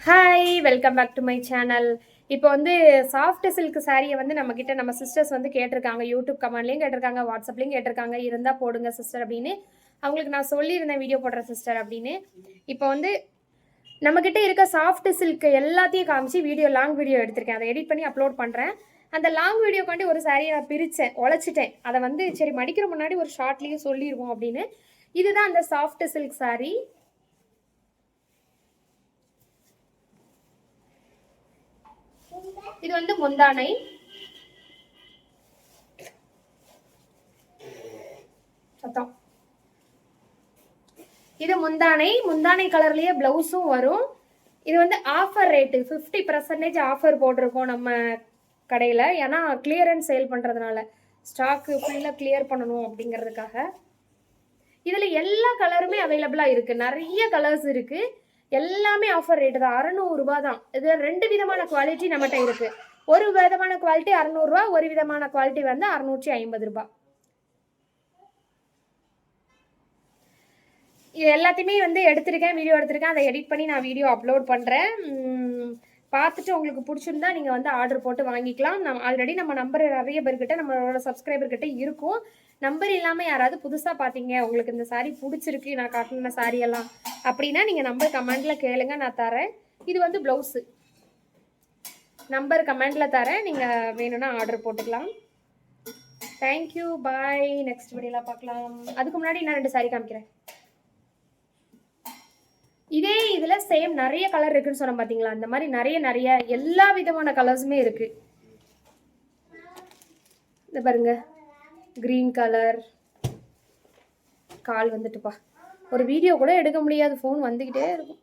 Hi welcome back to my channel. இப்போ வந்து soft silk சாரியை வந்து நம்மக்கிட்ட நம்ம சிஸ்டர்ஸ் வந்து கேட்டிருக்காங்க. யூடியூப் கமெண்ட்லேயும் கேட்டிருக்காங்க, வாட்ஸ்அப்லேயும் கேட்டிருக்காங்க. இருந்தால் போடுங்க சிஸ்டர் அப்படின்னு. அவங்களுக்கு நான் சொல்லியிருந்தேன் வீடியோ போடுறேன் சிஸ்டர் அப்படின்னு. இப்போ வந்து நம்மக்கிட்ட இருக்க சாஃப்ட் சில்க் எல்லாத்தையும் காமிச்சு லாங் வீடியோ எடுத்திருக்கேன். அதை எடிட் பண்ணி அப்லோட் பண்ணுறேன். அந்த லாங் வீடியோக்காண்டி ஒரு சாரியை நான் பிரித்தேன், உழைச்சிட்டேன். அதை வந்து சரி மடிக்கிற முன்னாடி ஒரு ஷார்ட்லேயும் சொல்லிடுவோம் அப்படின்னு. இதுதான் அந்த சாஃப்ட் சில்க் சாரி. இது வந்து முந்தானை. சத்தம். இது முந்தானை கலர்லயே பிளவுஸும் வரும். இது வந்து ஆஃபர் ரேட்டு 50% ஆஃபர் போட்டிருக்கோம் நம்ம கடையில். ஏன்னா கிளியரன்ஸ் சேல் பண்ணுறதுனால ஸ்டாக்கு ஃபுல்லாக கிளியர் பண்ணணும் அப்படிங்கிறதுக்காக. இதில் எல்லா கலருமே அவைலபிளாக இருக்குது. நிறைய கலர்ஸ் இருக்குது. எல்லாமே ஆஃபர் ரேட்டு தான். 600 ரூபா தான். இது 2 விதமான குவாலிட்டி நம்மகிட்ட இருக்குது. ஒரு விதமான குவாலிட்டி 600 ரூபா, ஒரு விதமான குவாலிட்டி வந்து 650 ரூபா. இது எல்லாத்தையுமே வந்து எடுத்திருக்கேன், வீடியோ எடுத்திருக்கேன். அதை எடிட் பண்ணி நான் வீடியோ அப்லோட் பண்ணுறேன். பார்த்துட்டு உங்களுக்கு பிடிச்சிருந்தா நீங்கள் வந்து ஆர்டர் போட்டு வாங்கிக்கலாம். ஆல்ரெடி நம்ம நம்பர் நிறைய பேர்கிட்ட, நம்மளோட சப்ஸ்கிரைபர்கிட்ட இருக்கும். நம்பர் இல்லாமல் யாராவது புதுசாக பார்த்தீங்க, உங்களுக்கு இந்த சாரீ பிடிச்சிருக்கு, நான் காட்டின சாரீ எல்லாம் அப்படின்னா நீங்கள் நம்பர் கமெண்டில் கேளுங்க, நான் தரேன். இது வந்து ப்ளவுஸு. நம்பர் கமெண்டில் தரேன், நீங்கள் வேணும்னா ஆர்டர் போட்டுக்கலாம். தேங்க்யூ, பாய். நெக்ஸ்ட் வீடியோவில் பார்க்கலாம். அதுக்கு முன்னாடி நான் 2 சாரீ காமிக்கிறேன். இதே இதில் சேம் நிறைய கலர் இருக்குன்னு சொன்ன பார்த்தீங்களா, அந்த மாதிரி நிறைய எல்லா விதமான கலர்ஸுமே இருக்கு. இந்த பாருங்க, கிரீன் கலர். கால் வந்துட்டுப்பா, ஒரு வீடியோ கூட எடுக்க முடியாது, ஃபோன் வந்துக்கிட்டே இருக்கும்.